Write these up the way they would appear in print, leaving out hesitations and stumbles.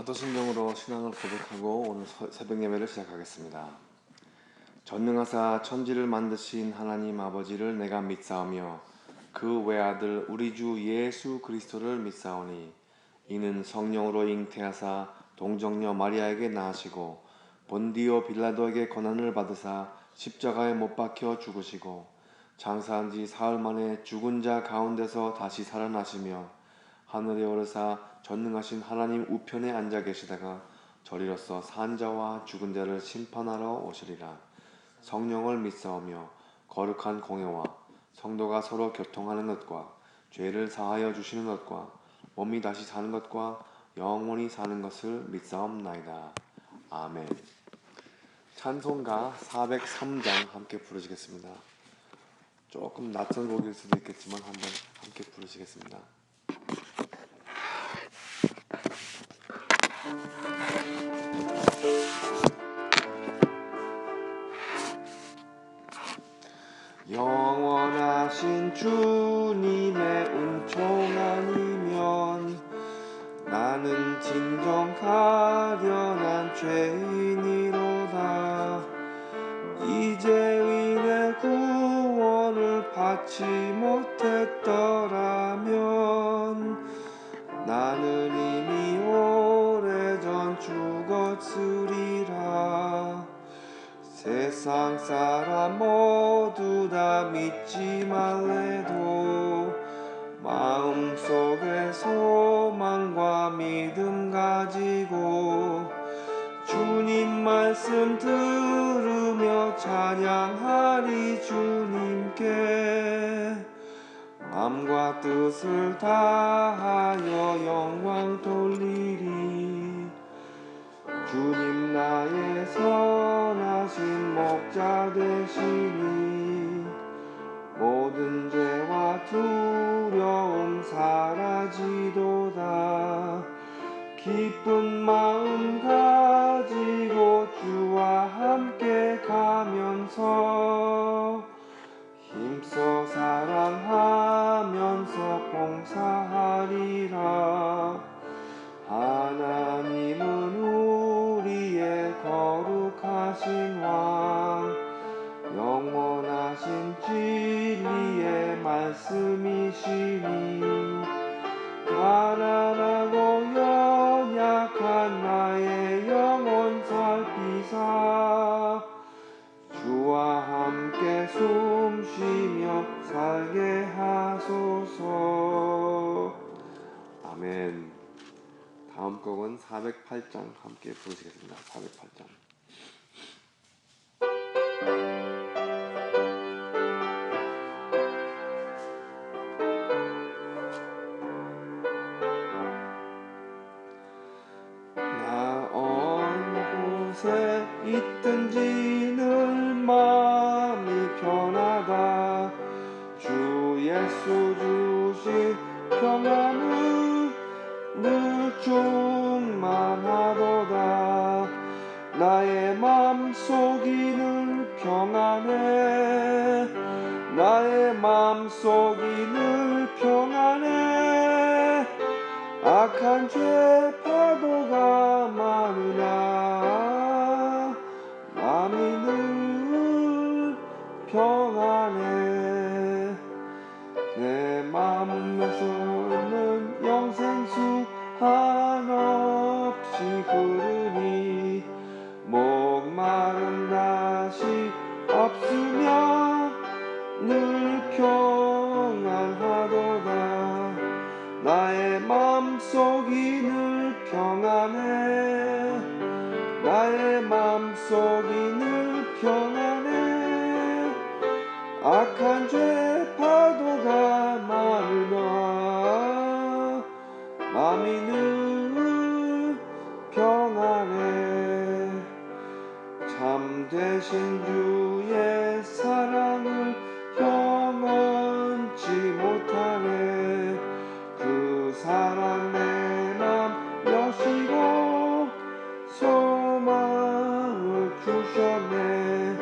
사도신경으로 신앙을 고백하고 오늘 새벽 예배를 시작하겠습니다. 전능하사 천지를 만드신 하나님 아버지를 내가 믿사오며 그 외아들 우리 주 예수 그리스도를 믿사오니 이는 성령으로 잉태하사 동정녀 마리아에게 낳으시고 본디오 빌라도에게 고난을 받으사 십자가에 못 박혀 죽으시고 장사한 지 사흘 만에 죽은 자 가운데서 다시 살아나시며 하늘에 오르사 전능하신 하나님 우편에 앉아 계시다가 저리로서 산 자와 죽은 자를 심판하러 오시리라. 성령을 믿사오며 거룩한 공회와 성도가 서로 교통하는 것과 죄를 사하여 주시는 것과 몸이 다시 사는 것과 영원히 사는 것을 믿사옵나이다. 아멘. 찬송가 403장 함께 부르시겠습니다. 조금 낯선 곡일 수도 있겠지만 한번 함께 부르시겠습니다. 영원하신 주님의 은총 아니면 나는 진정 가련한 죄인이로다. 이제 의인의 구원을 받지 못했더라면 나는 이미 오래전 죽었으리라. 세상 사람 모두 다 믿지 말래도 마음속에 소망과 믿음 가지고 주님 말씀 들으며 찬양하리. 주님께 마음과 뜻을 다하여 영광 돌리리. 주님 나의 선하신 목자 되시니 모든 죄와 두려움 사라지도다. 기쁜 마음 가지고 주와 함께 가면서 힘써 사랑하면서 봉사하리라. 하나님은 우리의 거룩하신 왕, 영원하신 진리의 말씀이시니 가난하고 연약한 나의 영혼 살피사 주와 함께 숨쉬며 살게 하소서. 아멘. 다음 곡은 408장 함께 부르시겠습니다. 408장. 나 어느 곳에 있든지 늘 마음이 편하다. 주 예수 주신 평안은 늘 충만하도다. 나의 맘속이 늘 평안해. 나의 맘속이 늘 평안해. 악한 죄 파도가 많으나 마음이 늘 평안해. 내 마음에서는 영생수 한없이 흐르니 목마른 다시 없으며 늘 평안하도다. 나의 맘속이 늘 평안해. 나의 맘속이 늘 평안해. 악한 죄 파도가 많으나 마음이 늘 평안해. 참되신 주의 사랑을 영원치 못하네. 그 사랑 내 맘 여시고 소망을 주셨네.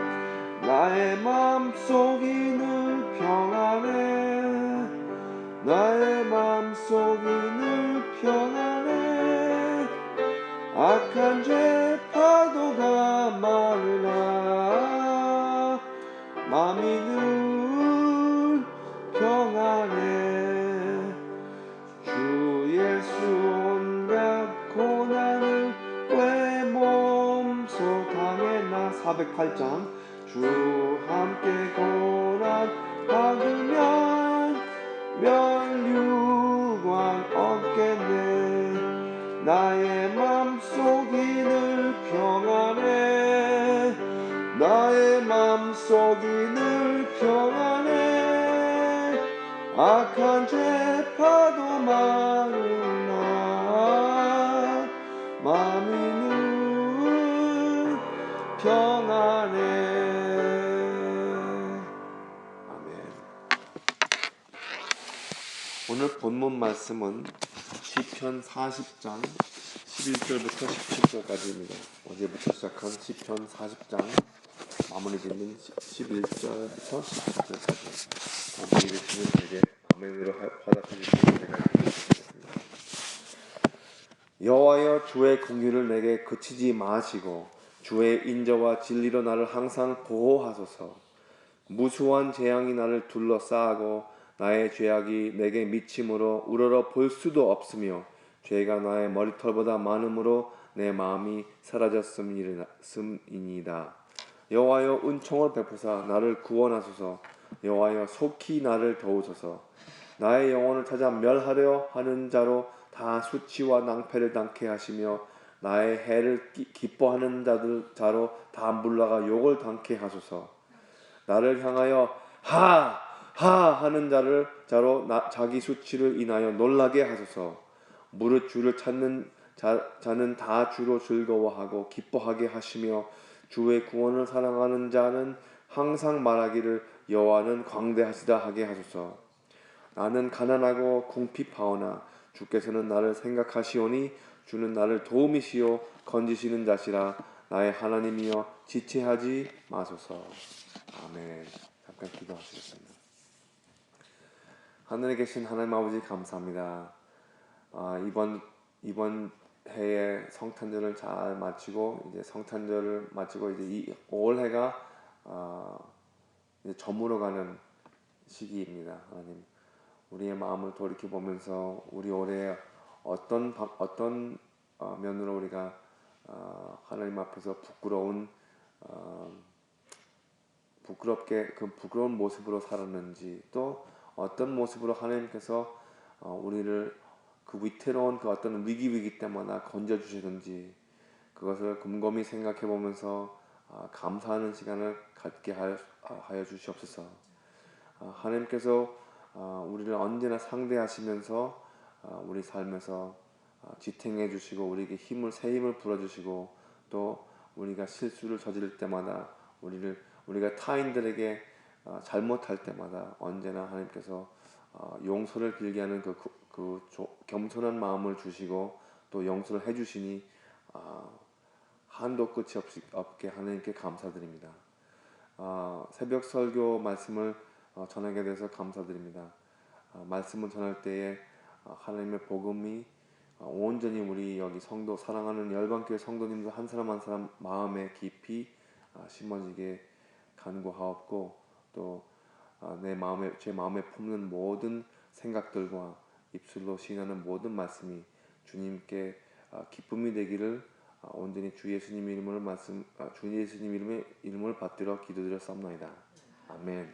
나의 맘속이 늘 평안해. 나의 맘속이 늘 평안해. 악한 죄 파도가 많으나 마음이 늘 평안해. 주 예수 온갖 고난을 왜 몸소 당했나. 408장. 주 함께 고난 받으면 면류관 얻겠네. 나의 맘속이 늘 평안해. 나의 맘속이 늘 평안해. 악한 죄 파도 많으나 마음이 늘 평안해. 오늘 본문 말씀은 시편 40장 11절부터 17절까지입니다. 어제부터 시작한 시편 40장 마무리 짓는 11절부터 17절까지 마무리 되시는 되게 아멘으로 받아주시면 제가 드리겠습니다. 여호와여, 주의 공의를 내게 그치지 마시고 주의 인자와 진리로 나를 항상 보호하소서. 무수한 재앙이 나를 둘러싸고 나의 죄악이 내게 미침으로 우러러 볼 수도 없으며 죄가 나의 머리털보다 많음으로 내 마음이 사라졌음이니이다. 여호와여, 은총을 베푸사 나를 구원하소서. 여호와여, 속히 나를 도우소서. 나의 영혼을 찾아 멸하려 하는 자로 다 수치와 낭패를 당케 하시며 나의 해를 기뻐하는 자로 다 물러가 욕을 당케 하소서. 나를 향하여 하 하는 자로 자기 수치를 인하여 놀라게 하소서. 무릇 주를 찾는 자는 다 주로 즐거워하고 기뻐하게 하시며 주의 구원을 사랑하는 자는 항상 말하기를 여호와는 광대하시다 하게 하소서. 나는 가난하고 궁핍하오나 주께서는 나를 생각하시오니 주는 나를 도우미시오 건지시는 자시라. 나의 하나님이여 지체하지 마소서. 아멘. 잠깐 기도하시겠습니다. 하늘에 계신 하나님 아버지, 감사합니다. 이번 해에 성탄절을 잘 마치고 이제 성탄절을 마치고 이제 이 올해가 이제 저물어가는 시기입니다. 하나님, 우리의 마음을 돌이켜 보면서 우리 올해 어떤 면으로 우리가 하나님 앞에서 부끄럽게 그 부끄러운 모습으로 살았는지, 또 어떤 모습으로 하나님께서 우리를 그 위태로운 그 어떤 위기 때마다 건져주시는지 그것을 곰곰이 생각해 보면서 감사하는 시간을 갖게 하여 주시옵소서. 하나님께서 우리를 언제나 상대하시면서 우리 삶에서 지탱해 주시고 우리에게 새 힘을 불어주시고, 또 우리가 실수를 저지를 때마다 우리가 타인들에게 잘못할 때마다 언제나 하나님께서 용서를 빌게 하는 그 겸손한 마음을 주시고 또 용서를 해주시니 한도 끝이 없게 하나님께 감사드립니다. 새벽 설교 말씀을 전하게 돼서 감사드립니다. 말씀을 전할 때에 하나님의 복음이 온전히 우리 여기 성도 사랑하는 열방교회 성도님들 한 사람 한 사람 마음에 깊이 심어지게 간구하옵고, 또 제 마음에 품는 모든 생각들과 입술로 시인하는 모든 말씀이 주님께 기쁨이 되기를 온전히 주 예수님 이름을 받들어 기도드렸사옵나이다. 아멘.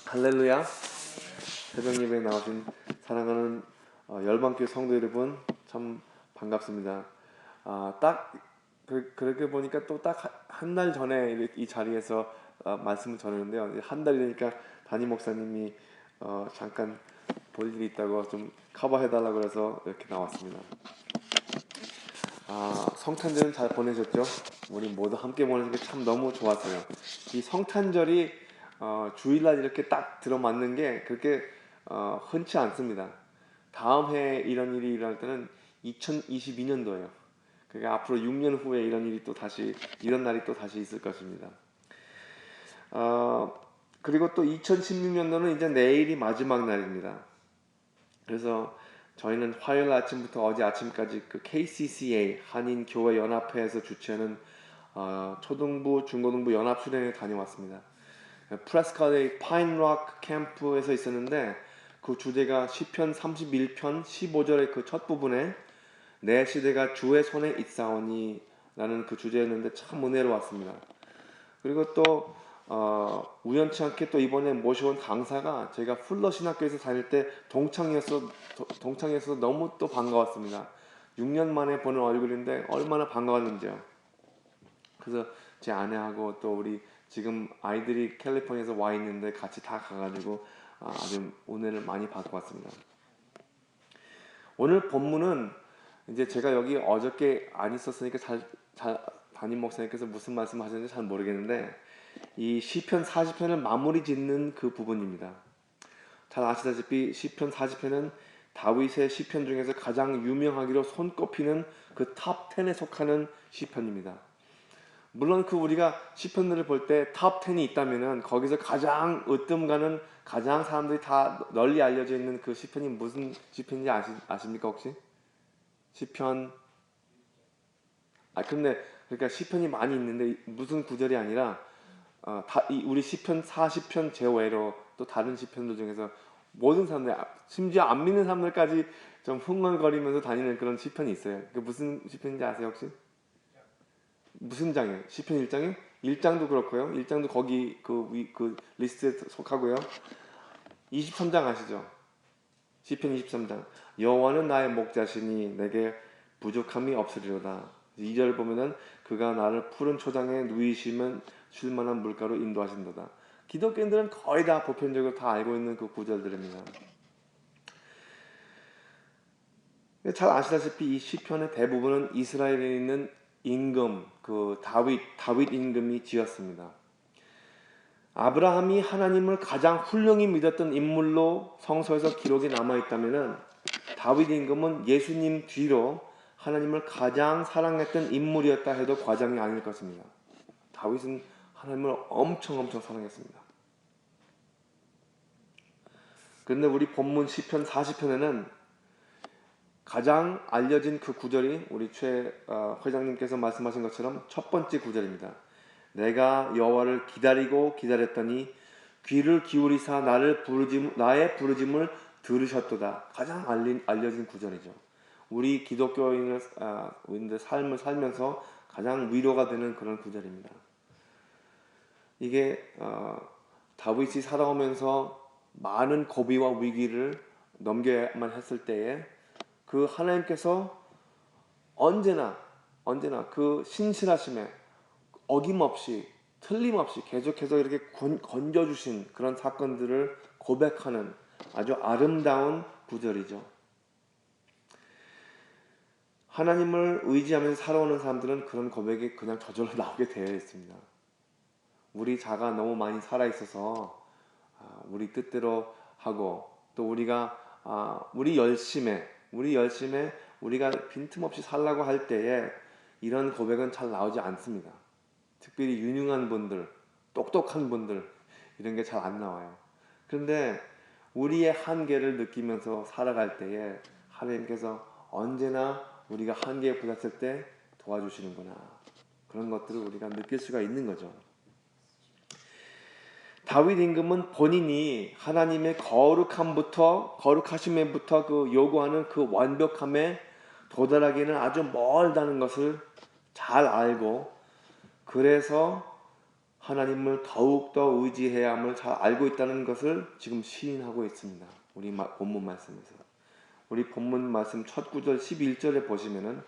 할렐루야. 새벽 예배에 나오신 사랑하는 열방교회 성도 여러분, 참 반갑습니다. 그렇게 보니까 또 딱 한 달 전에 이 자리에서 말씀을 전했는데요. 한 달이 되니까 담임 목사님이 잠깐 볼 일이 있다고 좀 커버해달라고 해서 이렇게 나왔습니다. 성탄절은 잘 보내셨죠? 우리 모두 함께 보내는 게 참 너무 좋았어요. 이 성탄절이 주일날 이렇게 딱 들어맞는 게 그렇게 흔치 않습니다. 다음 해에 이런 일이 일어날 때는 2022년도예요. 그러니까 앞으로 6년 후에 이런 날이 또 다시 있을 것입니다. 그리고 또 2016년도는 이제 내일이 마지막 날입니다. 그래서 저희는 화요일 아침부터 어제 아침까지 그 KCCA 한인교회연합회에서 주최하는 초등부, 중고등부 연합수련회 다녀왔습니다. 프레스카드의 파인락 캠프에서 있었는데 그 주제가 시편 31편 15절의 그 첫 부분에 내 시대가 주의 손에 있사오니 라는 그 주제였는데 참 은혜로웠습니다. 그리고 또 우연치 않게 또 이번에 모셔온 강사가 제가 풀러 신학교에서 다닐 때 동창이어서 너무 또 반가웠습니다. 6년 만에 보는 얼굴인데 얼마나 반가웠는지요. 그래서 제 아내하고 또 우리 지금 아이들이 캘리포니아에서 와 있는데 같이 다 가가지고 아주 은혜를 많이 받고 왔습니다. 오늘 본문은 이제 제가 여기 어저께 안 있었으니까 담임 목사님께서 무슨 말씀 하셨는지 잘 모르겠는데 이 시편 40편을 마무리 짓는 그 부분입니다. 잘 아시다시피 시편 40편은 다윗의 시편 중에서 가장 유명하기로 손꼽히는 그 탑 10에 속하는 시편입니다. 물론 그 우리가 시편들을 볼 때 탑 10이 있다면은 거기서 가장 으뜸가는 가장 사람들이 다 널리 알려져 있는 그 시편이 무슨 시편인지 아십니까 혹시? 시편 근데 그러니까 시편이 많이 있는데 무슨 구절이 아니라 우리 시편 40편 제외로 또 다른 시편들 중에서 모든 사람들 심지어 안 믿는 사람들까지 좀 흥얼거리면서 다니는 그런 시편이 있어요. 그 무슨 시편인지 아세요 혹시? 무슨 장이에요? 시편 1장에? 1장도 그렇고요. 1장도 거기 그 리스트에 속하고요. 23장 아시죠? 시편 23장. 여호와는 나의 목자시니 내게 부족함이 없으리로다. 2절 보면은 그가 나를 푸른 초장에 누이시면 쉴만한 물가로 인도하신도다. 기독교인들은 거의 다 보편적으로 다 알고 있는 그 구절들입니다. 잘 아시다시피 이 시편의 대부분은 이스라엘에 있는 임금, 그 다윗 임금이 지었습니다. 아브라함이 하나님을 가장 훌륭히 믿었던 인물로 성서에서 기록이 남아있다면은 다윗 임금은 예수님 뒤로 하나님을 가장 사랑했던 인물이었다 해도 과장이 아닐 것입니다. 다윗은 하나님을 엄청 사랑했습니다. 그런데 우리 본문 시편 40편에는 가장 알려진 그 구절이 우리 최 회장님께서 말씀하신 것처럼 첫 번째 구절입니다. 내가 여호와를 기다렸더니 귀를 기울이사 나의 부르짐을 들으셨도다. 가장 알려진 구절이죠. 우리 기독교인의 삶을 살면서 가장 위로가 되는 그런 구절입니다. 이게 다윗이 살아오면서 많은 고비와 위기를 넘겨야만 했을 때에 그 하나님께서 언제나 그 신실하심에 어김없이 틀림없이 계속해서 이렇게 건져주신 그런 사건들을 고백하는 아주 아름다운 구절이죠. 하나님을 의지하면서 살아오는 사람들은 그런 고백이 그냥 저절로 나오게 되어 있습니다. 우리 자가 너무 많이 살아있어서 우리 뜻대로 하고 또 우리가 우리 열심에 우리가 빈틈없이 살라고 할 때에 이런 고백은 잘 나오지 않습니다. 특별히 유능한 분들, 똑똑한 분들 이런 게 잘 안 나와요. 그런데 우리의 한계를 느끼면서 살아갈 때에 하나님께서 언제나 우리가 한계에 부닥칠 때 도와주시는구나. 그런 것들을 우리가 느낄 수가 있는 거죠. 다윗 임금은 본인이 하나님의 거룩하심에부터 그 요구하는 그 완벽함에 도달하기는 아주 멀다는 것을 잘 알고 그래서 하나님을 더욱더 의지해야 함을 잘 알고 있다는 것을 지금 시인하고 있습니다. 우리 본문 말씀에서. 우리 본문 말씀 첫 구절 11절에 보시면은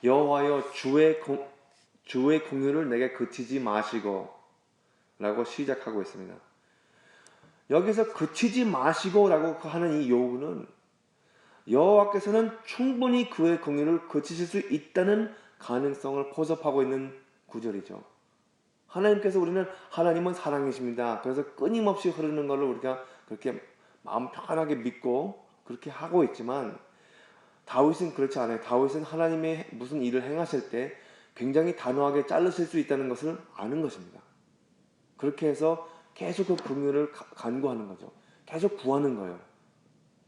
여호와여 주의 공의를 내게 그치지 마시고 라고 시작하고 있습니다. 여기서 그치지 마시고 라고 하는 이 요구는 여호와께서는 충분히 그의 공의를 그치실 수 있다는 가능성을 포섭하고 있는 구절이죠. 하나님께서 하나님은 사랑이십니다. 그래서 끊임없이 흐르는 것을 우리가 그렇게 마음 편하게 믿고 그렇게 하고 있지만 다윗은 그렇지 않아요. 다윗은 하나님의 무슨 일을 행하실 때 굉장히 단호하게 자르실 수 있다는 것을 아는 것입니다. 그렇게 해서 계속 그 긍휼을 간구하는 거죠. 계속 구하는 거예요.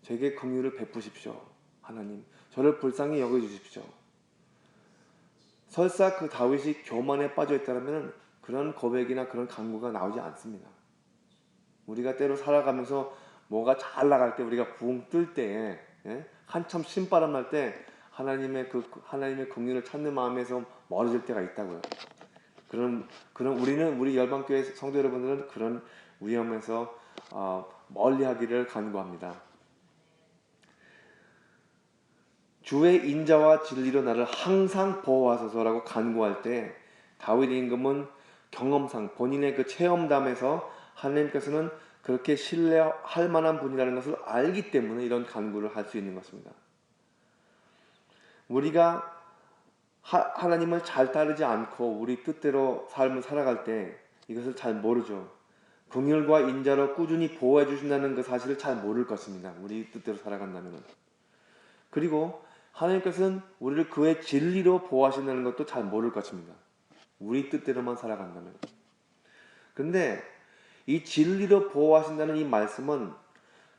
제게 긍휼을 베푸십시오. 하나님, 저를 불쌍히 여겨주십시오. 설사 그 다윗이 교만에 빠져 있다면 그런 고백이나 그런 간구가 나오지 않습니다. 우리가 때로 살아가면서 뭐가 잘 나갈 때, 우리가 붕 뜰 때에, 한참 신바람 날 때 하나님의 긍휼을 찾는 마음에서 멀어질 때가 있다고요. 우리 열방교회 성도 여러분들은 그런 위험에서 멀리하기를 간구합니다. 주의 인자와 진리로 나를 항상 보호하소서라고 간구할 때 다윗 임금은 경험상 본인의 그 체험담에서 하나님께서는 그렇게 신뢰할 만한 분이라는 것을 알기 때문에 이런 간구를 할 수 있는 것입니다. 우리가 하나님을 잘 따르지 않고 우리 뜻대로 삶을 살아갈 때 이것을 잘 모르죠. 긍휼과 인자로 꾸준히 보호해 주신다는 그 사실을 잘 모를 것입니다. 우리 뜻대로 살아간다면. 그리고 하나님께서는 우리를 그의 진리로 보호하신다는 것도 잘 모를 것입니다. 우리 뜻대로만 살아간다면. 근데 이 진리로 보호하신다는 이 말씀은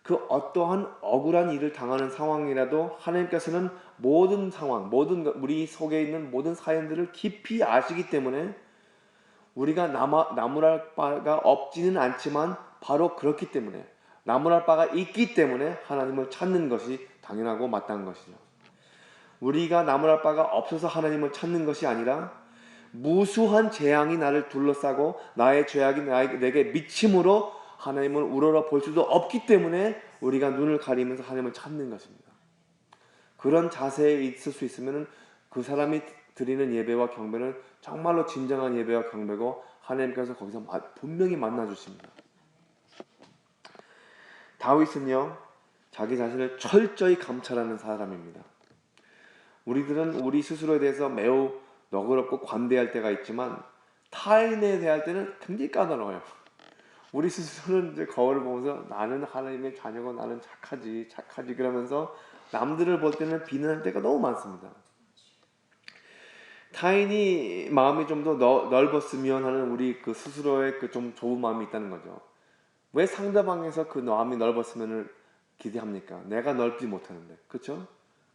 그 어떠한 억울한 일을 당하는 상황이라도 하나님께서는 모든 상황, 우리 속에 있는 모든 사연들을 깊이 아시기 때문에 우리가 나무랄 바가 없지는 않지만 바로 그렇기 때문에, 나무랄 바가 있기 때문에 하나님을 찾는 것이 당연하고 마땅한 것이죠. 우리가 나무랄 바가 없어서 하나님을 찾는 것이 아니라 무수한 재앙이 나를 둘러싸고 나의 죄악이 내게 미침으로 하나님을 우러러 볼 수도 없기 때문에 우리가 눈을 가리면서 하나님을 찾는 것입니다. 그런 자세에 있을 수 있으면 그 사람이 드리는 예배와 경배는 정말로 진정한 예배와 경배고 하나님께서 거기서 분명히 만나주십니다. 다윗은요, 자기 자신을 철저히 감찰하는 사람입니다. 우리들은 우리 스스로에 대해서 매우 너그럽고 관대할 때가 있지만 타인에 대할 때는 굉장히 까다로워요. 우리 스스로는 이제 거울을 보면서 나는 하나님의 자녀고 나는 착하지 그러면서 남들을 볼 때는 비난할 때가 너무 많습니다. 타인이 마음이 좀 더 넓었으면 하는 우리 그 스스로의 그 좀 좁은 마음이 있다는 거죠. 왜 상대방에서 그 마음이 넓었으면 기대합니까? 내가 넓지 못하는데, 그렇죠?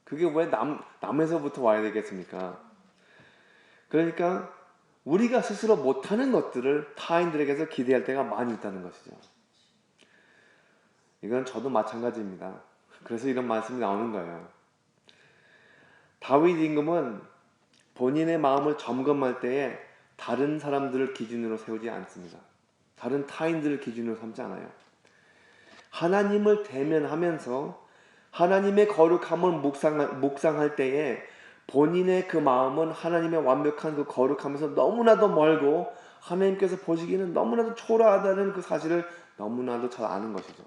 그게 왜 남에서부터 와야 되겠습니까? 그러니까 우리가 스스로 못하는 것들을 타인들에게서 기대할 때가 많이 있다는 것이죠. 이건 저도 마찬가지입니다. 그래서 이런 말씀이 나오는 거예요. 다윗 임금은 본인의 마음을 점검할 때에 다른 사람들을 기준으로 세우지 않습니다. 다른 타인들을 기준으로 삼지 않아요. 하나님을 대면하면서 하나님의 거룩함을 묵상할 때에 본인의 그 마음은 하나님의 완벽한 그 거룩함에서 너무나도 멀고 하나님께서 보시기에는 너무나도 초라하다는 그 사실을 너무나도 잘 아는 것이죠.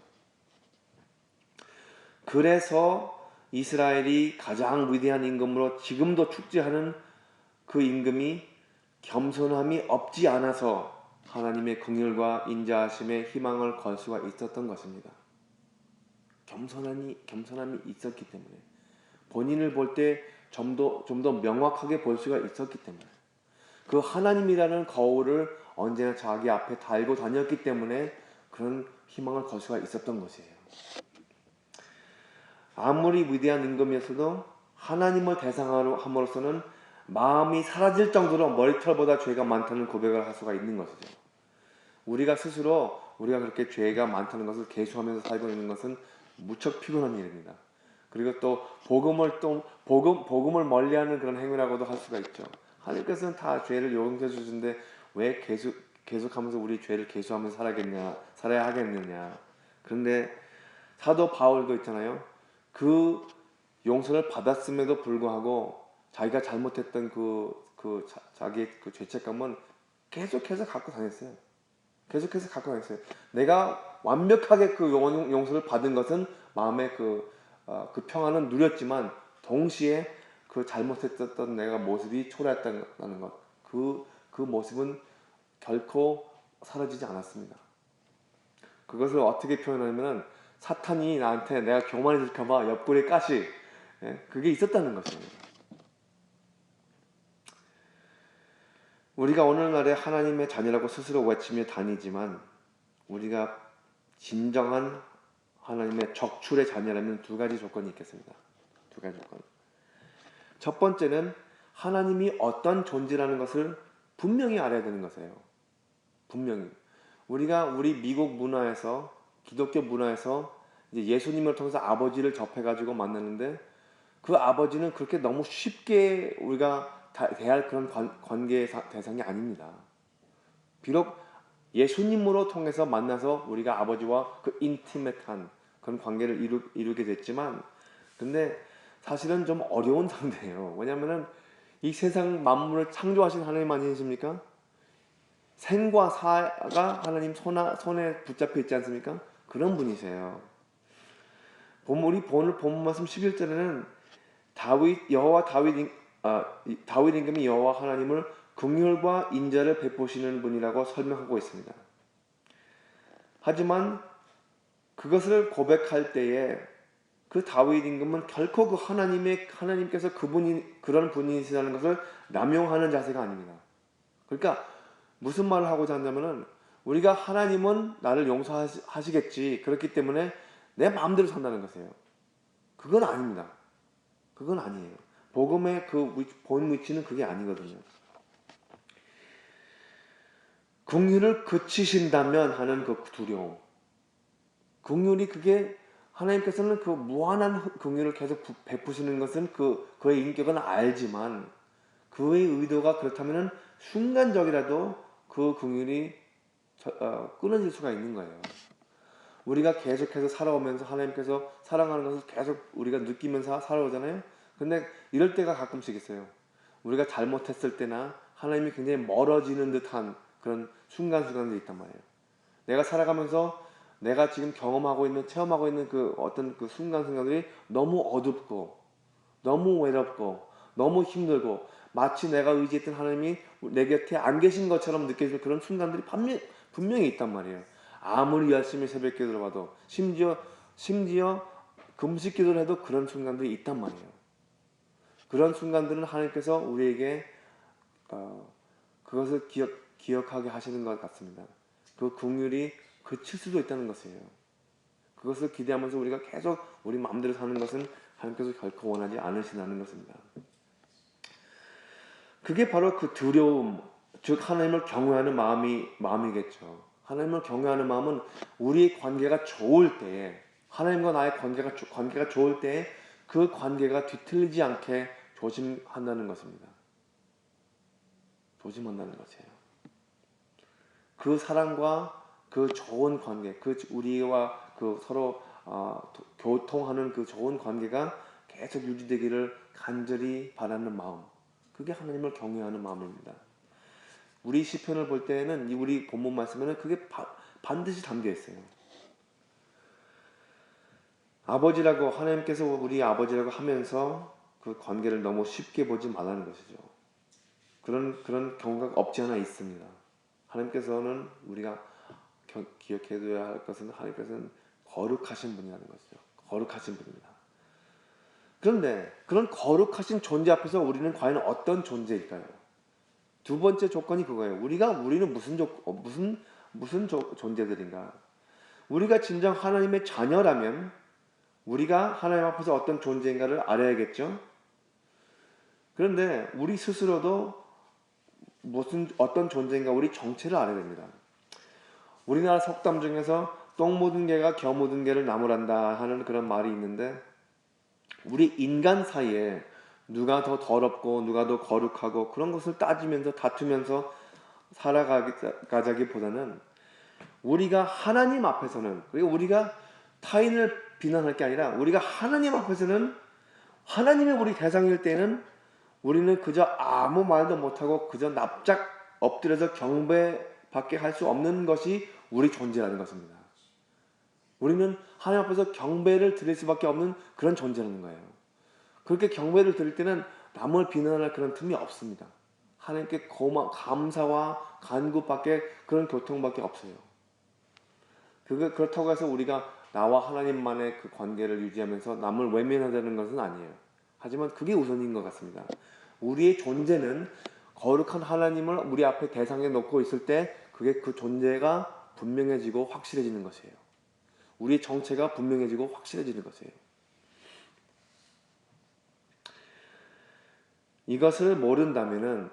그래서 이스라엘이 가장 위대한 임금으로 지금도 축제하는 그 임금이 겸손함이 없지 않아서 하나님의 긍휼과 인자하심에 희망을 걸 수가 있었던 것입니다. 겸손함이 있었기 때문에, 본인을 볼 때 좀 더 명확하게 볼 수가 있었기 때문에, 그 하나님이라는 거울을 언제나 자기 앞에 달고 다녔기 때문에 그런 희망을 걸 수가 있었던 것이에요. 아무리 위대한 임금이었어도 하나님을 대상으로 함으로써는 마음이 사라질 정도로 머리털보다 죄가 많다는 고백을 할 수가 있는 것이죠. 우리가 그렇게 죄가 많다는 것을 계수하면서 살고 있는 것은 무척 피곤한 일입니다. 그리고 또 복음을 멀리하는 그런 행위라고도 할 수가 있죠. 하나님께서는 다 죄를 용서해 주시는데 왜 계속하면서 우리 죄를 계수하면서 살아야 하겠느냐. 그런데 사도 바울도 있잖아요. 그 용서를 받았음에도 불구하고 자기가 잘못했던 자기의 그 죄책감은 계속해서 갖고 다녔어요. 내가 완벽하게 그 용서를 받은 것은 마음의 그 평안은 누렸지만 동시에 그 잘못했던 내가 모습이 초라했다는 것, 그 모습은 결코 사라지지 않았습니다. 그것을 어떻게 표현하냐면 사탄이 나한테 내가 교만해질까봐 옆구리에 가시, 그게 있었다는 것입니다. 우리가 오늘날에 하나님의 자녀라고 스스로 외치며 다니지만 우리가 진정한 하나님의 적출의 자녀라면 두 가지 조건이 있겠습니다. 두 가지 조건. 첫 번째는 하나님이 어떤 존재라는 것을 분명히 알아야 되는 것이에요. 분명히. 우리가 우리 미국 문화에서, 기독교 문화에서 이제 예수님을 통해서 아버지를 접해가지고 만나는데, 그 아버지는 그렇게 너무 쉽게 우리가 대할 그런 관계의 대상이 아닙니다. 비록 예수님으로 통해서 만나서 우리가 아버지와 그 인티메트한 그런 관계를 이루게 됐지만, 근데 사실은 좀 어려운 상대예요. 왜냐하면 이 세상 만물을 창조하신 하나님 아니십니까? 생과 사가 하나님 손에 붙잡혀 있지 않습니까? 그런 분이세요. 우리 오늘 본 말씀 11절에는 다윗 임금이 여호와 하나님을 긍휼과 인자를 베푸시는 분이라고 설명하고 있습니다. 하지만 그것을 고백할 때에 그 다윗 임금은 결코 그 하나님께서 그런 분이시라는 것을 남용하는 자세가 아닙니다. 그러니까 무슨 말을 하고자 한다면은, 우리가 하나님은 나를 용서하시겠지, 그렇기 때문에 내 마음대로 산다는 것이에요. 그건 아닙니다. 그건 아니에요. 복음의 그 본 위치는 그게 아니거든요. 긍휼을 그치신다면 하는 그 두려움. 긍휼이 그게 하나님께서는 그 무한한 긍휼을 계속 베푸시는 것은 그의 인격은 알지만, 그의 의도가 그렇다면 순간적이라도 그 긍휼이 끊어질 수가 있는 거예요. 우리가 계속해서 살아오면서 하나님께서 사랑하는 것을 계속 우리가 느끼면서 살아오잖아요. 근데 이럴 때가 가끔씩 있어요. 우리가 잘못했을 때나 하나님이 굉장히 멀어지는 듯한 그런 순간순간들이 있단 말이에요. 내가 살아가면서 내가 지금 체험하고 있는 그 어떤 그 순간순간들이 너무 어둡고, 너무 외롭고, 너무 힘들고, 마치 내가 의지했던 하나님이 내 곁에 안 계신 것처럼 느껴지는 그런 순간들이 분명히 있단 말이에요. 아무리 열심히 새벽 기도를 봐도, 심지어 금식 기도를 해도 그런 순간들이 있단 말이에요. 그런 순간들은 하나님께서 우리에게 그것을 기억하게 하시는 것 같습니다. 그 긍휼이 그칠 수도 있다는 것이에요. 그것을 기대하면서 우리가 계속 우리 마음대로 사는 것은 하나님께서 결코 원하지 않으시다는 것입니다. 그게 바로 그 두려움, 즉 하나님을 경외하는 마음이겠죠. 하나님을 경외하는 마음은 우리의 관계가 좋을 때에, 하나님과 나의 관계가 좋을 때에 그 관계가 뒤틀리지 않게 조심한다는 것입니다. 조심한다는 것이에요. 그 사랑과 그 좋은 관계, 우리와 그 서로 교통하는 그 좋은 관계가 계속 유지되기를 간절히 바라는 마음, 그게 하나님을 경외하는 마음입니다. 우리 시편을 볼 때는 우리 본문 말씀에는 그게 반드시 담겨 있어요. 아버지라고, 하나님께서 우리 아버지라고 하면서 그 관계를 너무 쉽게 보지 말라는 것이죠. 그런 경우가 없지 않아 있습니다. 하나님께서는 우리가 기억해둬야 할 것은, 하나님께서는 거룩하신 분이라는 것이죠. 거룩하신 분입니다. 그런데 그런 거룩하신 존재 앞에서 우리는 과연 어떤 존재일까요? 두 번째 조건이 그거예요. 우리는 무슨 존재들인가? 우리가 진정 하나님의 자녀라면 우리가 하나님 앞에서 어떤 존재인가를 알아야겠죠? 그런데 우리 스스로도 어떤 존재인가, 우리 정체를 알아야 됩니다. 우리나라 속담 중에서 똥 묻은 개가 겨 묻은 개를 나무란다 하는 그런 말이 있는데, 우리 인간 사이에 누가 더 더럽고 누가 더 거룩하고 그런 것을 따지면서 다투면서 살아가자기보다는, 우리가 하나님 앞에서는, 그리고 우리가 타인을 비난할 게 아니라 우리가 하나님 앞에서는, 하나님의 우리 대상일 때는 우리는 그저 아무 말도 못하고 그저 납작 엎드려서 경배밖에 할 수 없는 것이 우리 존재라는 것입니다. 우리는 하나님 앞에서 경배를 드릴 수밖에 없는 그런 존재라는 거예요. 그렇게 경배를 드릴 때는 남을 비난할 그런 틈이 없습니다. 하나님께 감사와 간구밖에, 그런 교통밖에 없어요. 그렇다고 해서 우리가 나와 하나님만의 그 관계를 유지하면서 남을 외면하자는 것은 아니에요. 하지만 그게 우선인 것 같습니다. 우리의 존재는 거룩한 하나님을 우리 앞에 대상에 놓고 있을 때 그게 그 존재가 분명해지고 확실해지는 것이에요. 우리의 정체가 분명해지고 확실해지는 것이에요. 이것을 모른다면은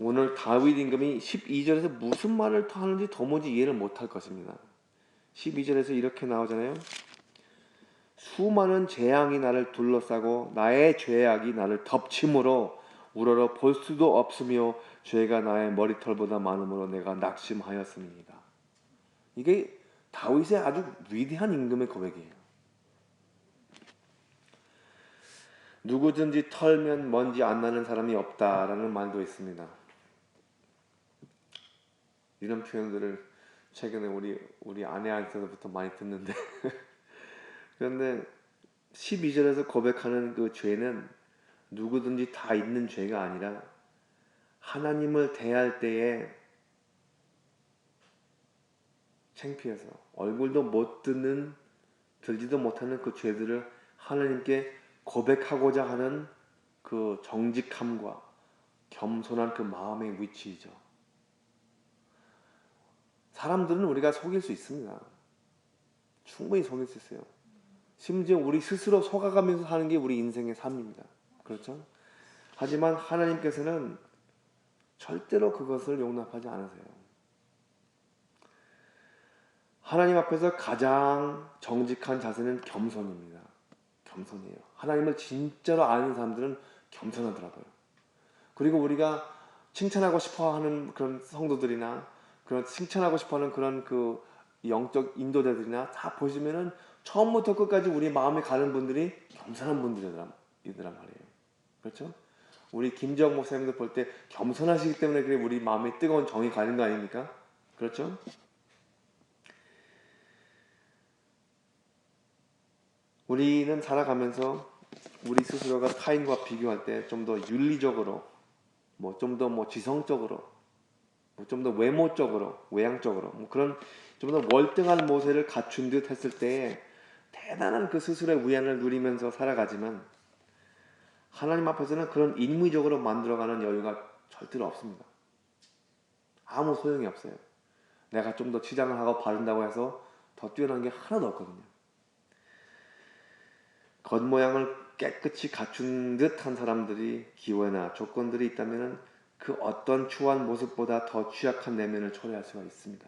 오늘 다윗 임금이 12절에서 무슨 말을 하는지 도무지 이해를 못할 것입니다. 12절에서 이렇게 나오잖아요. 수많은 재앙이 나를 둘러싸고 나의 죄악이 나를 덮침으로 우러러 볼 수도 없으며 죄가 나의 머리털보다 많음으로 내가 낙심하였음이니이다. 이게 다윗의 아주 위대한 임금의 고백이에요. 누구든지 털면 먼지 안 나는 사람이 없다라는 말도 있습니다. 이런 표현들을 최근에 우리 아내한테서부터 많이 듣는데 그런데 12절에서 고백하는 그 죄는 누구든지 다 있는 죄가 아니라 하나님을 대할 때에 창피해서 얼굴도 못 드는 들지도 못하는 그 죄들을 하나님께 고백하고자 하는 그 정직함과 겸손한 그 마음의 위치이죠. 사람들은 우리가 속일 수 있습니다. 충분히 속일 수 있어요. 심지어 우리 스스로 속아가면서 사는 게 우리 인생의 삶입니다. 그렇죠? 하지만 하나님께서는 절대로 그것을 용납하지 않으세요. 하나님 앞에서 가장 정직한 자세는 겸손입니다. 겸손이에요. 하나님을 진짜로 아는 사람들은 겸손하더라고요. 그리고 우리가 칭찬하고 싶어하는 그런 성도들이나 그런 칭찬하고 싶어하는 그런 그 영적 인도자들이나 다 보시면은 처음부터 끝까지 우리 마음에 가는 분들이 겸손한 분들이란 말이에요. 그렇죠? 우리 김지영 목사님들 볼 때 겸손하시기 때문에 그래 우리 마음에 뜨거운 정이 가는 거 아닙니까? 그렇죠? 우리는 살아가면서 우리 스스로가 타인과 비교할 때 좀 더 윤리적으로, 좀 더 지성적으로, 좀 더 외모적으로, 외향적으로, 그런 좀 더 월등한 모세를 갖춘 듯 했을 때 대단한 그 스스로의 위안을 누리면서 살아가지만 하나님 앞에서는 그런 인위적으로 만들어가는 여유가 절대로 없습니다. 아무 소용이 없어요. 내가 좀 더 치장을 하고 바른다고 해서 더 뛰어난 게 하나도 없거든요. 겉모양을 깨끗이 갖춘 듯한 사람들이 기회나 조건들이 있다면 그 어떤 추한 모습보다 더 취약한 내면을 초래할 수가 있습니다.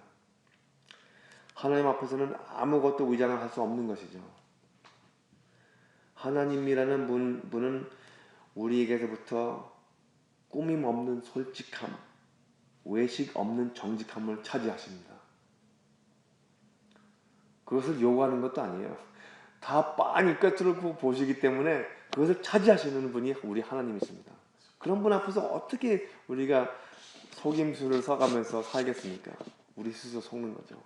하나님 앞에서는 아무것도 위장을 할 수 없는 것이죠. 하나님이라는 분은 우리에게서부터 꾸밈 없는 솔직함, 외식 없는 정직함을 차지하십니다. 그것을 요구하는 것도 아니에요. 다 빤히 꿰뚫고 보시기 때문에 그것을 차지하시는 분이 우리 하나님이십니다. 그런 분 앞에서 어떻게 우리가 속임수를 써가면서 살겠습니까? 우리 스스로 속는 거죠.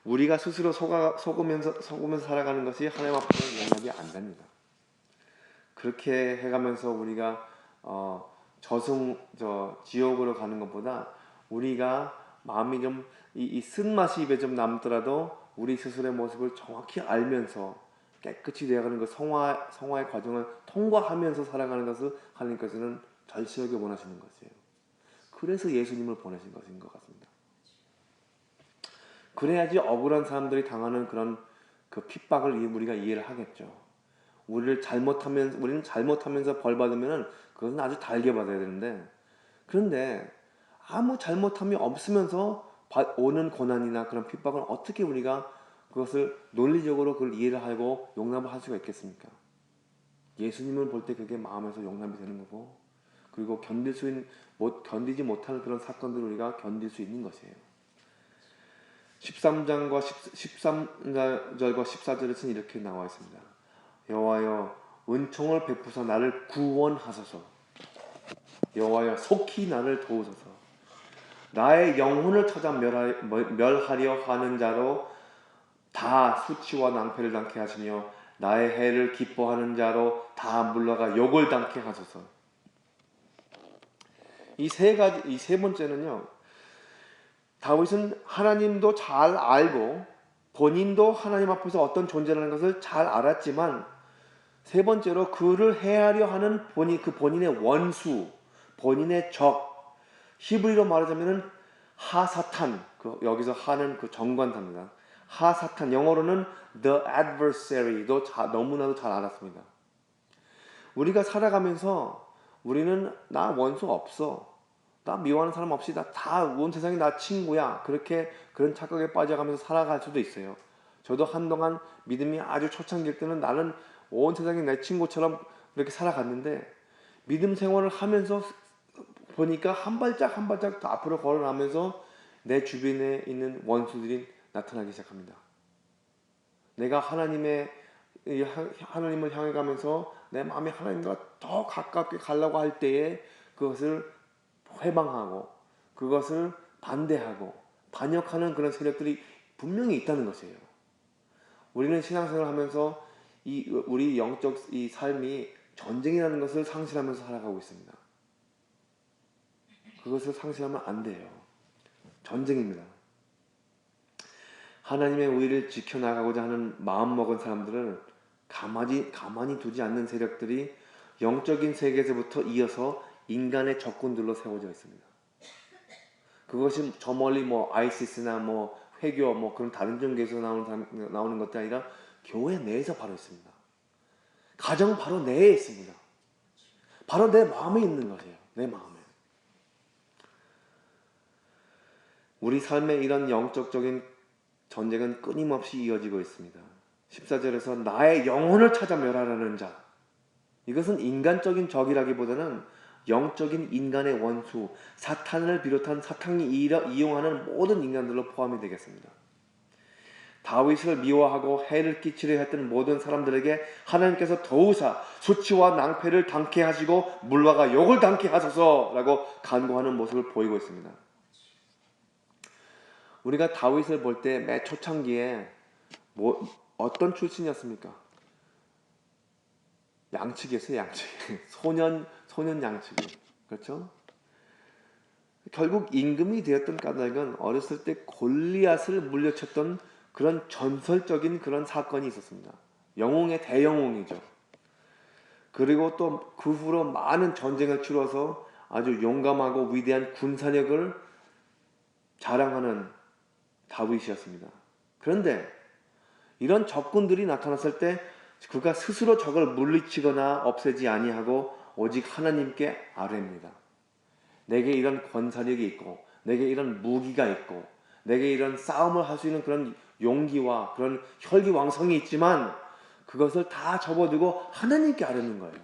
우리가 스스로 속으면서 살아가는 것이 하나님 앞에서는 용납이 안 됩니다. 그렇게 해가면서 우리가 지옥으로 가는 것보다 우리가 마음이 좀 이 쓴맛이 입에 좀 남더라도 우리 스스로의 모습을 정확히 알면서 깨끗이 되어가는 그 성화의 과정을 통과하면서 살아가는 것을 하나님께서는 절실하게 원하시는 것이에요. 그래서 예수님을 보내신 것인 것 같습니다. 그래야지 억울한 사람들이 당하는 그런 그 핍박을 우리가 이해를 하겠죠. 우리는 잘못하면서 벌 받으면 그것은 아주 달게 받아야 되는데, 그런데 아무 잘못함이 없으면서 오는 고난이나 그런 핍박은 어떻게 우리가 그것을 논리적으로 그걸 이해를 하고 용납을 할 수가 있겠습니까? 예수님을 볼 때 그게 마음에서 용납이 되는 거고, 그리고 견디지 못하는 그런 사건들을 우리가 견딜 수 있는 것이에요. 13절과 14절에서는 이렇게 나와 있습니다. 여호와여 은총을 베푸사 나를 구원하소서. 여호와여 속히 나를 도우소서. 나의 영혼을 찾아 멸하려 하는 자로 다 수치와 낭패를 당케 하시며 나의 해를 기뻐하는 자로 다 물러가 욕을 당케 하소서. 이 세 번째는요, 다윗은 하나님도 잘 알고 본인도 하나님 앞에서 어떤 존재라는 것을 잘 알았지만, 세 번째로 그를 해하려 하는 본인의 원수, 본인의 적, 히브리로 말하자면 하사탄, 여기서 하는 그 정관사입니다. 하사탄, 영어로는 the adversary도 너무나도 잘 알았습니다. 우리가 살아가면서 우리는 나 원수 없어, 나 미워하는 사람 없이 다 온 세상이 나 친구야, 그렇게 그런 착각에 빠져가면서 살아갈 수도 있어요. 저도 한동안 믿음이 아주 초창기일 때는 나는 온 세상이 내 친구처럼 그렇게 살아갔는데, 믿음 생활을 하면서 보니까 한 발짝 한 발짝 더 앞으로 걸어가면서 내 주변에 있는 원수들이 나타나기 시작합니다. 내가 하나님을 향해 가면서 내 마음이 하나님과 더 가깝게 가려고 할 때에 그것을 회방하고 그것을 반대하고 반역하는 그런 세력들이 분명히 있다는 것이에요. 우리는 신앙생활을 하면서 우리 영적 이 삶이 전쟁이라는 것을 상실하면서 살아가고 있습니다. 그것을 상실하면 안 돼요. 전쟁입니다. 하나님의 의를 지켜나가고자 하는 마음먹은 사람들은 가만히 두지 않는 세력들이 영적인 세계에서부터 이어서 인간의 적군들로 세워져 있습니다. 그것이 저 멀리 아이시스나 회교 그런 다른 종교에서 나오는 것도 아니라 교회 내에서 바로 있습니다. 가정 바로 내에 있습니다. 바로 내 마음에 있는 것이에요. 내 마음에. 우리 삶의 이런 영적적인 전쟁은 끊임없이 이어지고 있습니다. 14절에서 나의 영혼을 찾아 멸하라는 자. 이것은 인간적인 적이라기보다는 영적인 인간의 원수, 사탄을 비롯한 사탄이 이용하는 모든 인간들로 포함이 되겠습니다. 다윗을 미워하고 해를 끼치려 했던 모든 사람들에게 하나님께서 더우사 수치와 낭패를 당케 하시고 물화가 욕을 당케 하소서라고 간구하는 모습을 보이고 있습니다. 우리가 다윗을 볼 때 매 초창기에 어떤 출신이었습니까? 양측이었어요. 양측. 소년 양측이. 그렇죠? 결국 임금이 되었던 까닭은 어렸을 때 골리앗을 물려쳤던 그런 전설적인 그런 사건이 있었습니다. 영웅의 대영웅이죠. 그리고 또 그 후로 많은 전쟁을 치러서 아주 용감하고 위대한 군사력을 자랑하는 다윗이었습니다. 그런데 이런 적군들이 나타났을 때 그가 스스로 적을 물리치거나 없애지 아니하고 오직 하나님께 아뢰입니다. 내게 이런 권사력이 있고 내게 이런 무기가 있고 내게 이런 싸움을 할 수 있는 그런 용기와 그런 혈기왕성이 있지만 그것을 다 접어두고 하나님께 아뢰는 거예요.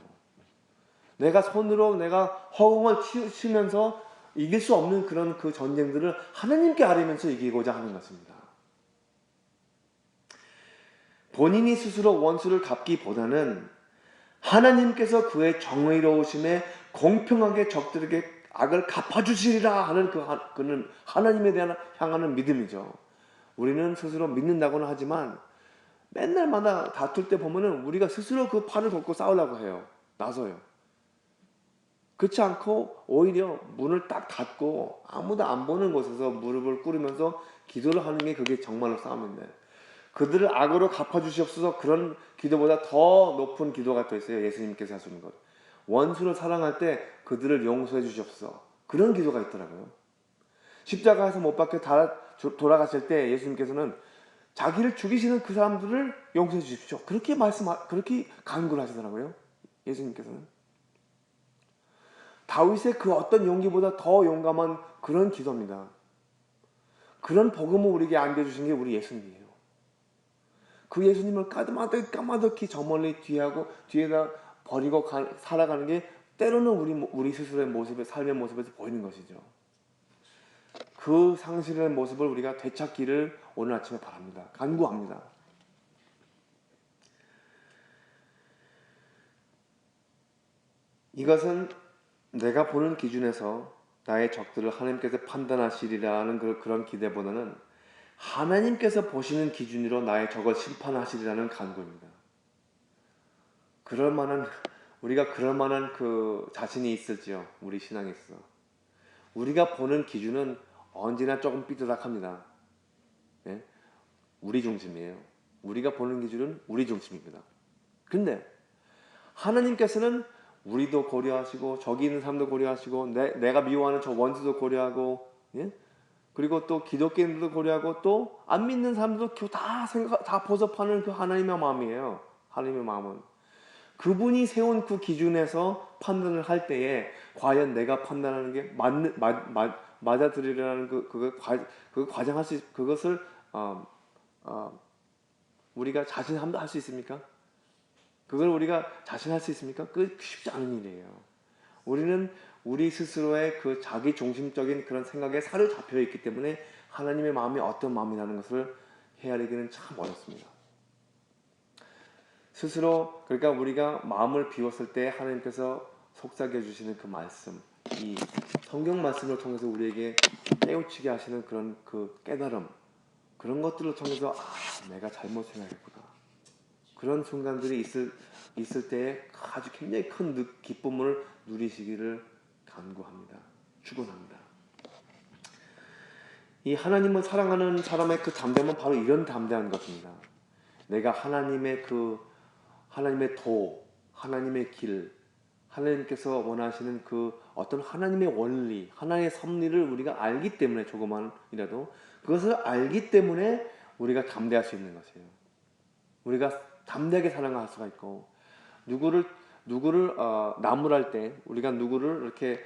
내가 손으로 내가 허공을 치면서 이길 수 없는 그런 그 전쟁들을 하나님께 아뢰면서 이기고자 하는 것입니다. 본인이 스스로 원수를 갚기보다는 하나님께서 그의 정의로우심에 공평하게 적들에게 악을 갚아주시리라 하는 그는 하나님에 대한 향하는 믿음이죠. 우리는 스스로 믿는다고는 하지만 맨날마다 다툴 때 보면은 우리가 스스로 그 팔을 걷고 싸우려고 해요. 나서요. 그렇지 않고 오히려 문을 딱 닫고 아무도 안 보는 곳에서 무릎을 꿇으면서 기도를 하는 게 그게 정말로 싸움인데, 그들을 악으로 갚아주시옵소서 그런 기도보다 더 높은 기도가 또 있어요. 예수님께서 하시는 것. 원수를 사랑할 때 그들을 용서해 주시옵소서 그런 기도가 있더라고요. 십자가에서 못 박혀 돌아가실 때 예수님께서는 자기를 죽이시는 그 사람들을 용서해 주십시오 그렇게 그렇게 간구를 하시더라고요. 예수님께서는 다윗의 그 어떤 용기보다 더 용감한 그런 기도입니다. 그런 복음을 우리에게 안겨주신 게 우리 예수님이에요. 그 예수님을 까마득히 저 멀리 뒤에다 버리고 살아가는 게 때로는 우리 스스로의 모습에, 삶의 모습에서 보이는 것이죠. 그 상실의 모습을 우리가 되찾기를 오늘 아침에 바랍니다. 간구합니다. 이것은 내가 보는 기준에서 나의 적들을 하나님께서 판단하시리라는 그런 기대보다는 하나님께서 보시는 기준으로 나의 적을 심판하시리라는 간구입니다. 우리가 그럴 만한 그 자신이 있을지요. 우리 신앙에 있어. 우리가 보는 기준은 언제나 조금 삐뚤락합니다. 네? 우리 중심이에요. 우리가 보는 기준은 우리 중심입니다. 근데 하나님께서는 우리도 고려하시고 저기 있는 사람도 고려하시고 내가 미워하는 저 원수도 고려하고, 예? 그리고 또 기독교인들도 고려하고 또 안 믿는 사람들도 다 보섭하는 그 하나님의 마음이에요. 하나님의 마음은 그분이 세운 그 기준에서 판단을 할 때에 과연 내가 판단하는 게 맞아들이라는 그거 과장할 수 그것을 어, 우리가 자신할 수 있습니까? 그걸 우리가 자신할 수 있습니까? 그 쉽지 않은 일이에요. 우리는 우리 스스로의 그 자기 중심적인 그런 생각에 사로잡혀 있기 때문에 하나님의 마음이 어떤 마음이라는 것을 헤아리기는 참 어렵습니다. 스스로 그러니까 우리가 마음을 비웠을 때 하나님께서 속삭여 주시는 그 말씀, 이 성경 말씀을 통해서 우리에게 깨우치게 하시는 그런 그 깨달음, 그런 것들을 통해서 내가 잘못 생각했구나. 그런 순간들이 있을 때에 아주 굉장히 큰 기쁨을 누리시기를 간구합니다. 축원합니다. 이 하나님을 사랑하는 사람의 그 담대함은 바로 이런 담대한 것입니다. 내가 하나님의 하나님의 길, 하나님께서 원하시는 그 어떤 하나님의 원리, 하나님의 섭리를 우리가 알기 때문에 조금만이라도 그것을 알기 때문에 우리가 담대할 수 있는 것이에요. 우리가 담대하게 사랑할 수가 있고 누구를 나무랄 때 우리가 누구를 이렇게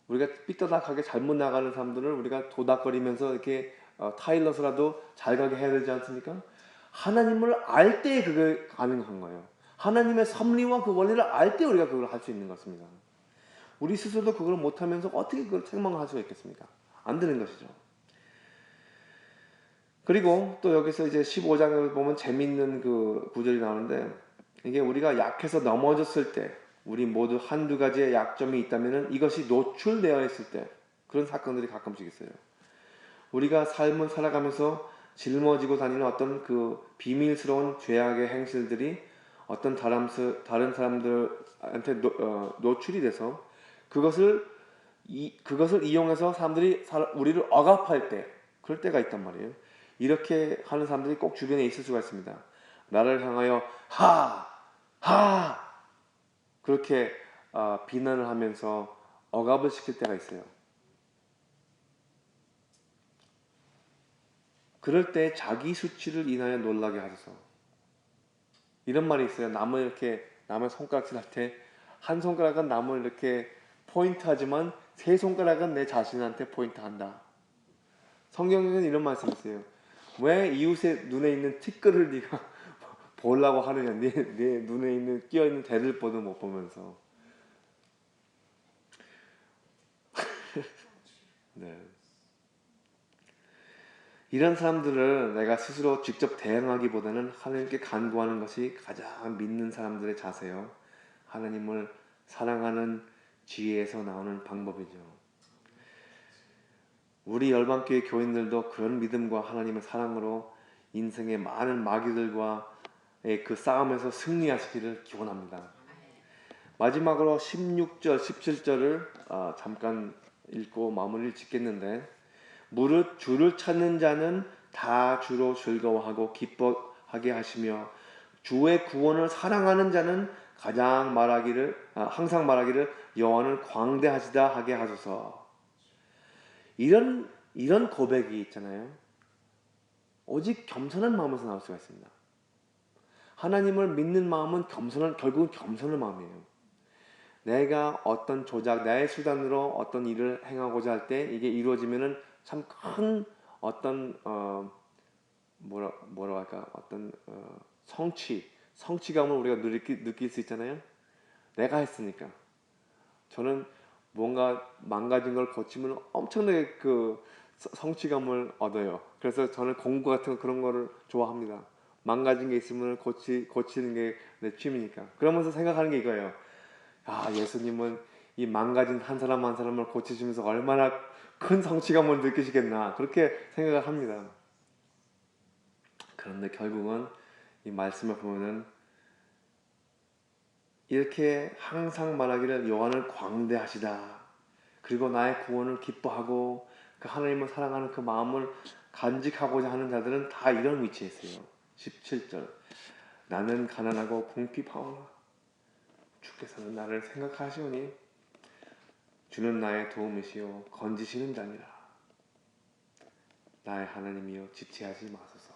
우리가 삐떠닥하게 잘못 나가는 사람들을 우리가 도닥거리면서 이렇게 타일러서라도 잘 가게 해야 되지 않습니까? 하나님을 알 때 그게 가능한 거예요. 하나님의 섭리와 그 원리를 알 때 우리가 그걸 할 수 있는 것입니다. 우리 스스로도 그걸 못하면서 어떻게 그걸 책망할 수가 있겠습니까? 안 되는 것이죠. 그리고 또 여기서 이제 15장을 보면 재밌는 그 구절이 나오는데 이게 우리가 약해서 넘어졌을 때 우리 모두 한두 가지의 약점이 있다면 이것이 노출되어 있을 때 그런 사건들이 가끔씩 있어요. 우리가 삶을 살아가면서 짊어지고 다니는 어떤 그 비밀스러운 죄악의 행실들이 어떤 다른 사람들한테 노출이 돼서 그것을 이용해서 사람들이 우리를 억압할 때 그럴 때가 있단 말이에요. 이렇게 하는 사람들이 꼭 주변에 있을 수가 있습니다. 나를 향하여 하 그렇게 비난을 하면서 억압을 시킬 때가 있어요. 그럴 때 자기 수치를 인하여 놀라게 하소서. 이런 말이 있어요. 남의 손가락질 할 때 한 손가락은 남을 이렇게 포인트하지만 세 손가락은 내 자신한테 포인트한다. 성경에는 이런 말씀이 있어요. 왜 이웃의 눈에 있는 티끌을 네가 보려고 하느냐. 네 눈에 있는 끼어있는 대를 보도 못 보면서. 네. 이런 사람들을 내가 스스로 직접 대응하기보다는 하나님께 간구하는 것이 가장 믿는 사람들의 자세요. 하나님을 사랑하는 지혜에서 나오는 방법이죠. 우리 열방교회 교인들도 그런 믿음과 하나님의 사랑으로 인생의 많은 마귀들과의 그 싸움에서 승리하시기를 기원합니다. 마지막으로 16절, 17절을 잠깐 읽고 마무리를 짓겠는데 무릇 주를 찾는 자는 다 주로 즐거워하고 기뻐하게 하시며 주의 구원을 사랑하는 자는 항상 말하기를 여호와는 광대하시다 하게 하소서. 이런 고백이 있잖아요. 오직 겸손한 마음에서 나올 수가 있습니다. 하나님을 믿는 마음은 결국은 겸손한 마음이에요. 내가 어떤 나의 수단으로 어떤 일을 행하고자 할 때 이게 이루어지면은 참 큰 어떤 뭐라고 할까 어떤 성취감을 우리가 느낄 수 있잖아요. 내가 했으니까. 저는 뭔가 망가진 걸 고치면 엄청나게 그 성취감을 얻어요. 그래서 저는 공부 같은 그런 거를 좋아합니다. 망가진 게 있으면 고치는 게 내 취미니까. 그러면서 생각하는 게 이거예요. 예수님은 이 망가진 한 사람 한 사람을 고치시면서 얼마나 큰 성취감을 느끼시겠나 그렇게 생각을 합니다. 그런데 결국은 이 말씀을 보면은 이렇게 항상 말하기를 여호와는 광대하시다. 그리고 나의 구원을 기뻐하고 그 하나님을 사랑하는 그 마음을 간직하고자 하는 자들은 다 이런 위치에 있어요. 17절 나는 가난하고 궁핍하오나 주께서는 나를 생각하시오니 주는 나의 도움이시요 건지시는 자니라. 나의 하나님이여 지체하지 마소서.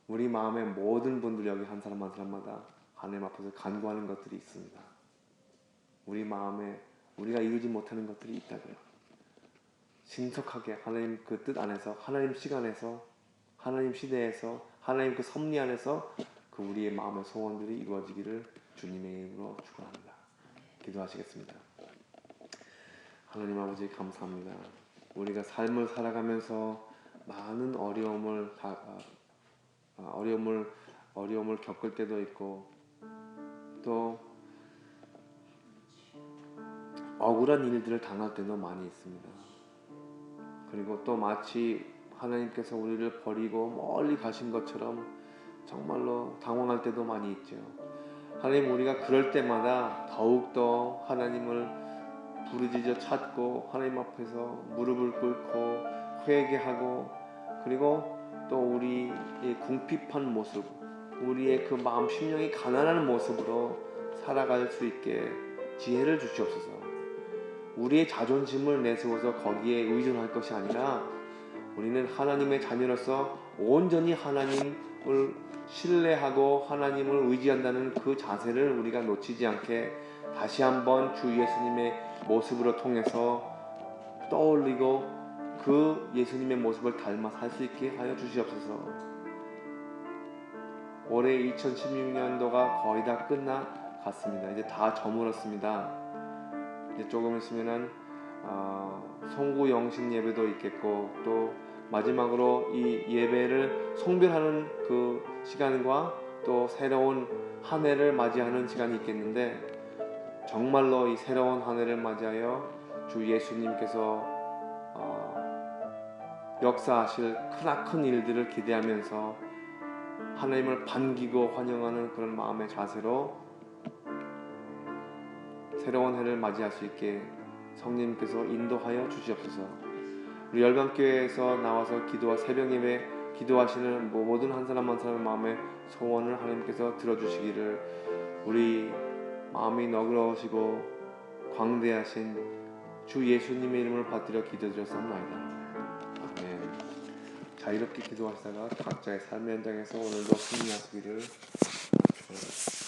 우리 마음에 모든 분들 여기 한 사람 한 사람마다 하나님 앞에서 간구하는 것들이 있습니다. 우리 마음에 우리가 이루지 못하는 것들이 있다고요. 신속하게 하나님 그 뜻 안에서, 하나님 시간에서, 하나님 시대에서, 하나님 그 섭리 안에서 그 우리의 마음의 소원들이 이루어지기를 주님의 이름으로 축원합니다. 기도하시겠습니다. 하나님 아버지 감사합니다. 우리가 삶을 살아가면서 많은 어려움을 겪을 때도 있고 또 억울한 일들을 당할 때도 많이 있습니다. 그리고 또 마치 하나님께서 우리를 버리고 멀리 가신 것처럼 정말로 당황할 때도 많이 있죠. 하나님, 우리가 그럴 때마다 더욱더 하나님을 부르짖어 찾고 하나님 앞에서 무릎을 꿇고 회개하고, 그리고 또 우리의 궁핍한 모습, 우리의 그 마음 심령이 가난한 모습으로 살아갈 수 있게 지혜를 주시옵소서. 우리의 자존심을 내세워서 거기에 의존할 것이 아니라 우리는 하나님의 자녀로서 온전히 하나님을 신뢰하고 하나님을 의지한다는 그 자세를 우리가 놓치지 않게 다시 한번 주 예수님의 모습으로 통해서 떠올리고 그 예수님의 모습을 닮아 살 수 있게 하여 주시옵소서. 올해 2016년도가 거의 다 끝나갔습니다. 이제 다 저물었습니다. 이제 조금 있으면은 송구 영신 예배도 있겠고, 또 마지막으로 이 예배를 송별하는 그 시간과 또 새로운 한 해를 맞이하는 시간이 있겠는데, 정말로 이 새로운 한 해를 맞이하여 주 예수님께서 역사하실 크나큰 일들을 기대하면서 하나님을 반기고 환영하는 그런 마음의 자세로 새로운 해를 맞이할 수 있게 성령님께서 인도하여 주시옵소서. 우리 열방교회에서 나와서 기도와 새벽 예배 기도하시는 모든 한 사람 한 사람의 마음의 소원을 하나님께서 들어주시기를 우리 마음이 너그러우시고 광대하신 주 예수님의 이름을 받들어 기도드렸사옵나이다. 아멘. 자유롭게 기도하시다가 각자의 삶의 현장에서 오늘도 승리하시기를 축원합니다.